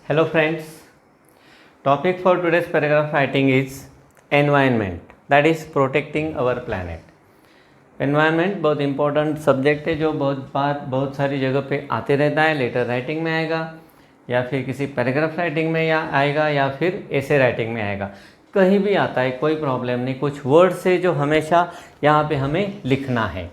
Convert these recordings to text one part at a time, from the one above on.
Hello friends, topic for today's paragraph writing is environment, that is protecting our planet. Environment बहुत important subject है जो बहुत सारी जगह पे आते रहता है। लेटर राइटिंग में आएगा या फिर किसी पैराग्राफ राइटिंग में आएगा या फिर ऐसे राइटिंग में आएगा, कहीं भी आता है, कोई प्रॉब्लम नहीं। कुछ वर्ड्स है जो हमेशा यहाँ पे हमें लिखना है।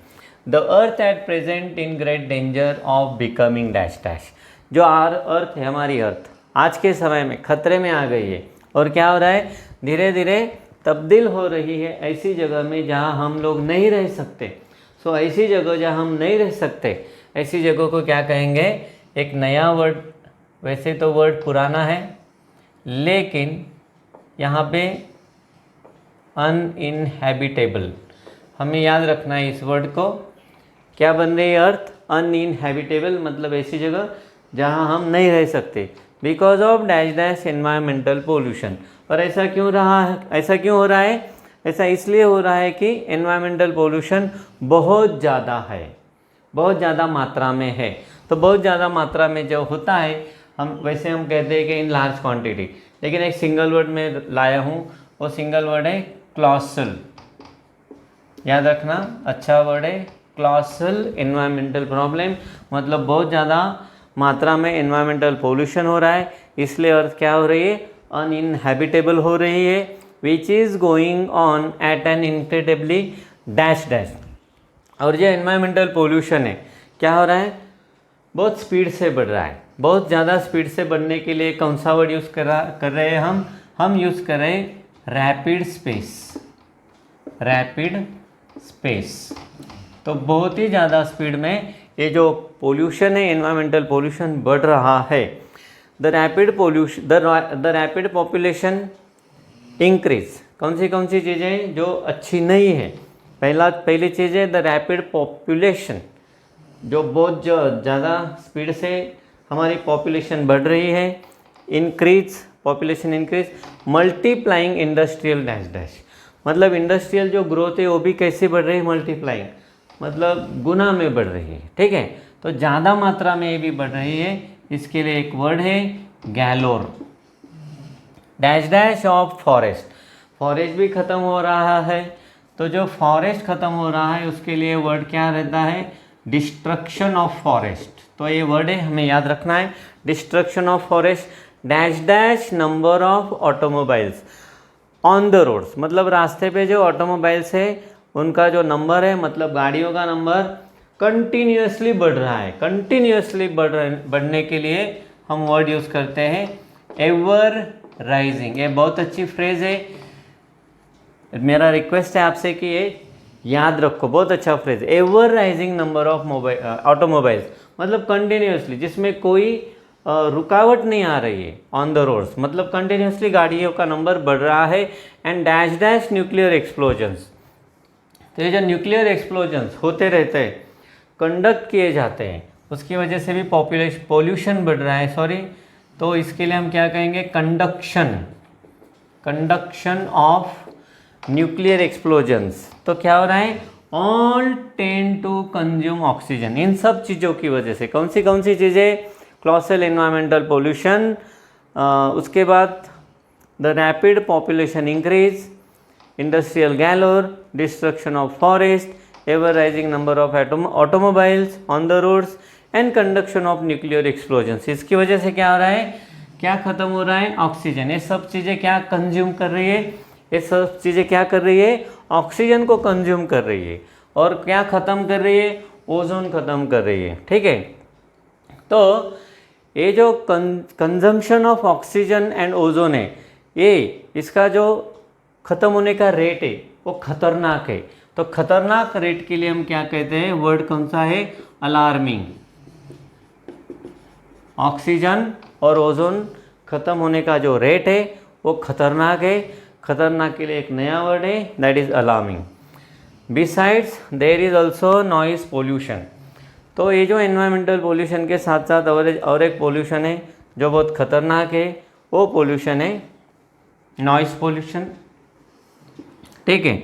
The earth at present in great danger of becoming dash dash. जो अर्थ है, हमारी अर्थ आज के समय में खतरे में आ गई है और क्या हो रहा है, धीरे धीरे तब्दील हो रही है ऐसी जगह में जहाँ हम लोग नहीं रह सकते। सो ऐसी जगह जहाँ हम नहीं रह सकते, ऐसी जगह को क्या कहेंगे, एक नया वर्ड। वैसे तो वर्ड पुराना है लेकिन यहाँ पे अनइनहैबिटेबल, हमें याद रखना है इस वर्ड को। क्या बन रही है अर्थ, अनइनहैबिटेबल, मतलब ऐसी जगह जहाँ हम नहीं रह सकते। Because of dash dash environmental pollution. और ऐसा क्यों रहा है, ऐसा क्यों हो रहा है, ऐसा इसलिए हो रहा है कि एनवायरमेंटल पोल्यूशन बहुत ज़्यादा है, बहुत ज़्यादा मात्रा में है। तो बहुत ज़्यादा मात्रा में जो होता है, हम कहते हैं कि इन लार्ज क्वांटिटी, लेकिन एक सिंगल वर्ड में लाया हूँ, वो सिंगल वर्ड है क्लॉसल। याद रखना, अच्छा वर्ड है क्लॉसल। एनवायरमेंटल प्रॉब्लम मतलब बहुत ज़्यादा मात्रा में एनवायरमेंटल पोल्यूशन हो रहा है, इसलिए अर्थ क्या हो रही है, अनइनहैबिटेबल हो रही है, which is going on at an incredibly dash dash. और जो एनवायरमेंटल पोल्यूशन है, क्या हो रहा है, बहुत स्पीड से बढ़ रहा है। बहुत ज़्यादा स्पीड से बढ़ने के लिए कौन सा वर्ड यूज़ कर रहे हैं हम यूज़ कर रहे हैं रैपिड स्पेस। रैपिड स्पेस, तो बहुत ही ज़्यादा स्पीड में ये जो पोल्यूशन है, एनवायरमेंटल पोल्यूशन बढ़ रहा है। The rapid population increase. कौन सी चीज़ें जो अच्छी नहीं है, पहली चीज़ है द रैपिड पॉपुलेशन, जो बहुत ज़्यादा स्पीड से हमारी पॉपुलेशन बढ़ रही है। Increase, population increase. Multiplying industrial dash dash, मतलब इंडस्ट्रियल जो ग्रोथ है वो भी कैसे बढ़ रही है, मल्टीप्लाइंग मतलब गुना में बढ़ रही है। ठीक है, तो ज़्यादा मात्रा में ये भी बढ़ रही है। इसके लिए एक वर्ड है galore. Dash dash of forest, forest भी ख़त्म हो रहा है। तो जो फॉरेस्ट ख़त्म हो रहा है उसके लिए वर्ड क्या रहता है, डिस्ट्रक्शन ऑफ फॉरेस्ट। तो ये वर्ड है, हमें याद रखना है, destruction of forest. Dash dash number of automobiles on the roads, मतलब रास्ते पे जो ऑटोमोबाइल्स है उनका जो नंबर है, मतलब गाड़ियों का नंबर कंटिन्यूसली बढ़ रहा है। कंटिन्यूसली बढ़ने के लिए हम वर्ड यूज़ करते हैं एवर राइजिंग। ये बहुत अच्छी फ्रेज है, मेरा रिक्वेस्ट है आपसे कि ये याद रखो, बहुत अच्छा phrase. Ever rising number of automobiles, मतलब कंटिन्यूसली, जिसमें कोई रुकावट नहीं आ रही है। ऑन द रोड्स मतलब कंटिन्यूसली गाड़ियों का नंबर बढ़ रहा है। And dash dash nuclear explosions, तो ये जो न्यूक्लियर एक्सप्लोजन्स होते रहते हैं, कंडक्ट किए जाते हैं, उसकी वजह से भी पोल्यूशन बढ़ रहा है। तो इसके लिए हम क्या कहेंगे, कंडक्शन ऑफ न्यूक्लियर एक्सप्लोजन्स। तो क्या हो रहा है, all tend to consume oxygen. इन सब चीज़ों की वजह से कौन सी चीज़ें, क्लॉसल एनवायरमेंटल पोल्यूशन, उसके बाद the rapid population increase, industrial galore, destruction of forest, ever rising number of automobiles on the roads and conduction of nuclear explosions. इसकी वजह से क्या हो रहा है, क्या ख़त्म हो रहा है, ऑक्सीजन। ये सब चीज़ें क्या कंज्यूम कर रही है, ये सब चीज़ें क्या कर रही है, ऑक्सीजन को कंज्यूम कर रही है। और क्या ख़त्म कर रही है, ओजोन ख़त्म कर रही है। ठीक है, तो ये जो consumption of oxygen and ozone है, ये इसका जो ख़त्म होने का रेट है वो खतरनाक है। तो खतरनाक रेट के लिए हम क्या कहते हैं, वर्ड कौन सा है, अलार्मिंग। ऑक्सीजन और ओजोन खत्म होने का जो रेट है वो खतरनाक है। खतरनाक के लिए एक नया वर्ड है, that is alarming. Besides there is also noise pollution. तो ये जो एनवायरमेंटल पोल्यूशन के साथ साथ और एक पोल्यूशन है जो बहुत खतरनाक है, वो पोल्यूशन है नॉइस पोल्यूशन। ठीक है,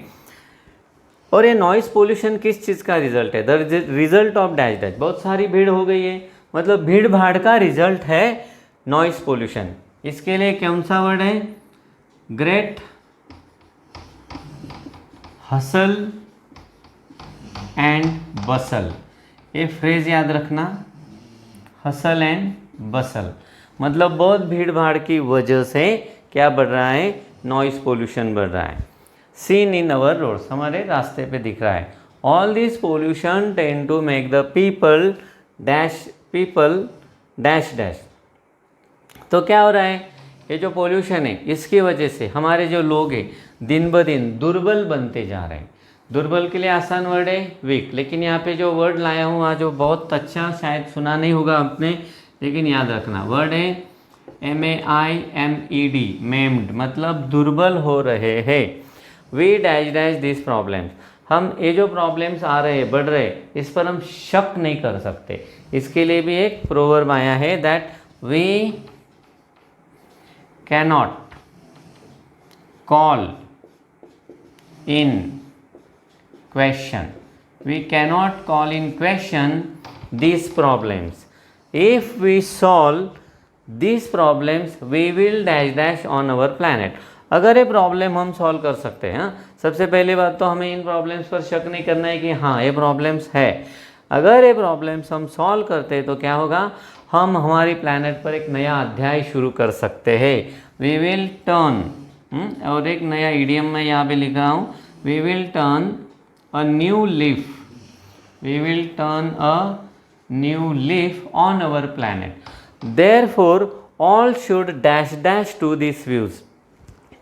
और ये नॉइस पोल्यूशन किस चीज़ का रिजल्ट है, the result of dash dash. बहुत सारी भीड़ हो गई है, मतलब भीड़ भाड़ का रिजल्ट है नॉइस पोल्यूशन। इसके लिए कौन सा वर्ड है? ग्रेट हसल एंड बसल। ये फ्रेज याद रखना, हसल एंड बसल मतलब बहुत भीड़ भाड़ की वजह से क्या बढ़ रहा है? नॉइस पोल्यूशन बढ़ रहा है। सीन इन अवर रोड्स, हमारे रास्ते पे दिख रहा है। All this pollution tend to make the people dash dash. तो क्या हो रहा है? ये जो पोल्यूशन है इसकी वजह से हमारे जो लोग हैं दिन ब दिन दुर्बल बनते जा रहे हैं। दुर्बल के लिए आसान वर्ड है वीक, लेकिन यहाँ पे जो वर्ड लाया हूँ वहाँ जो बहुत अच्छा शायद सुना नहीं होगा आपने, लेकिन याद रखना वर्ड है MAIMED, मेम्ड मतलब दुर्बल हो रहे हैं। We dash dash this problems, हम ये जो प्रॉब्लम्स आ रहे हैं बढ़ रहे इस पर हम शक नहीं कर सकते। इसके लिए भी एक प्रोवर्ब आया है that we cannot call in question, we cannot call in question these problems. If we solve these problems we will dash dash on our planet. अगर ये प्रॉब्लम हम सॉल्व कर सकते हैं, सबसे पहली बात तो हमें इन प्रॉब्लम्स पर शक नहीं करना है कि हाँ ये प्रॉब्लम्स है। अगर ये प्रॉब्लम्स हम सॉल्व करते हैं तो क्या होगा? हम हमारी प्लैनेट पर एक नया अध्याय शुरू कर सकते हैं। वी विल टर्न, और एक नया इडियम मैं यहाँ पे लिख रहा हूँ, we will turn a new leaf, we will turn a new leaf on our planet, therefore all should dash dash to these views।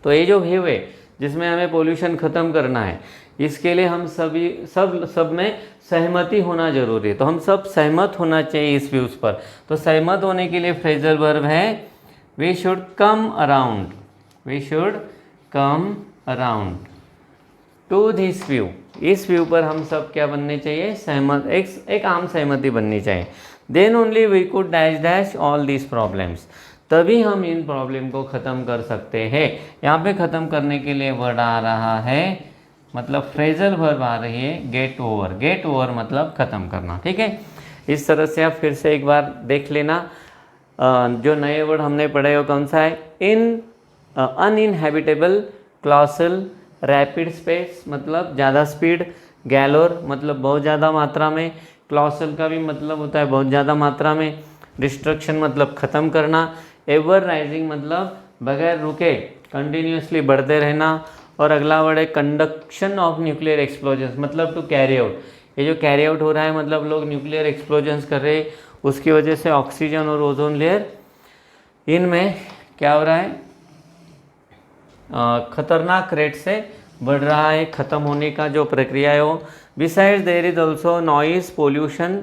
तो ये जो व्यू है जिसमें हमें पोल्यूशन ख़त्म करना है, इसके लिए हम सब में सहमति होना जरूरी है। तो हम सब सहमत होना चाहिए इस व्यूज़ पर। तो सहमत होने के लिए फ्रेजल वर्ब है we should come around, we should come around to this view. इस व्यू पर हम सब क्या बनने चाहिए? सहमत, एक आम सहमति बननी चाहिए। Then only we could dash dash all this problems, तभी हम इन प्रॉब्लम को ख़त्म कर सकते हैं। यहाँ पे ख़त्म करने के लिए वर्ड आ रहा है, मतलब फ्रेजल वर्ब आ रही है गेट ओवर। गेट ओवर मतलब ख़त्म करना, ठीक है। इस तरह से आप फिर से एक बार देख लेना। जो नए वर्ड हमने पढ़े वो कौन सा है? अनइनहेबिटेबल, क्लॉसल, रैपिड स्पेस मतलब ज़्यादा स्पीड, गैलोर मतलब बहुत ज़्यादा मात्रा में, क्लॉसल का भी मतलब होता है बहुत ज़्यादा मात्रा में, डिस्ट्रक्शन मतलब ख़त्म करना, एवर राइजिंग मतलब बगैर रुके कंटिन्यूसली बढ़ते रहना, और अगला वर्ड है कंडक्शन ऑफ न्यूक्लियर एक्सप्लोजन्स मतलब टू कैरी आउट। ये जो कैरी आउट हो रहा है मतलब लोग न्यूक्लियर एक्सप्लोजन्स कर रहे हैं, उसकी वजह से ऑक्सीजन और ओजोन लेयर इनमें क्या हो रहा है? खतरनाक रेट से बढ़ रहा है, ख़त्म होने का जो प्रक्रिया है वो। Besides there is also noise pollution,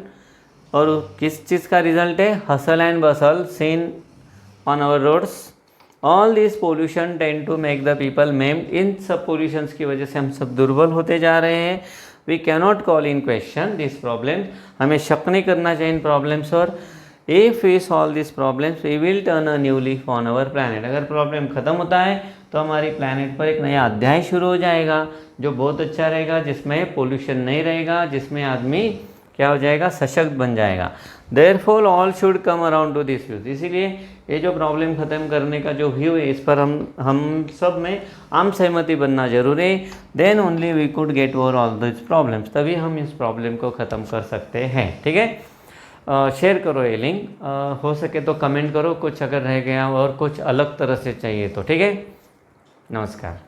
और किस चीज़ का रिजल्ट है? Hustle and bustle seen on our roads. All this pollution tend to make the people maimed, इन सब पोल्यूशंस की वजह से हम सब दुर्बल होते जा रहे हैं। We cannot call in question this problem, हमें शक नहीं करना चाहिए इन प्रॉब्लम्स। और if we solve this problems we will turn a new leaf on our planet, अगर प्रॉब्लम ख़त्म होता है तो हमारी प्लैनेट पर एक नया अध्याय शुरू हो जाएगा जो बहुत अच्छा रहेगा, जिसमें पोल्यूशन नहीं रहेगा, जिसमें आदमी क्या हो जाएगा? सशक्त बन जाएगा। Therefore all should come around to this views, इसीलिए ये जो प्रॉब्लम ख़त्म करने का जो व्यू है इस पर हम सब में आम सहमति बनना जरूरी है। Then only we could get over all this problems, तभी हम इस प्रॉब्लम को ख़त्म कर सकते हैं, ठीक है। शेयर करो ये लिंक, हो सके तो कमेंट करो कुछ अगर रह गया और कुछ अलग तरह से चाहिए तो, ठीक है। नमस्कार।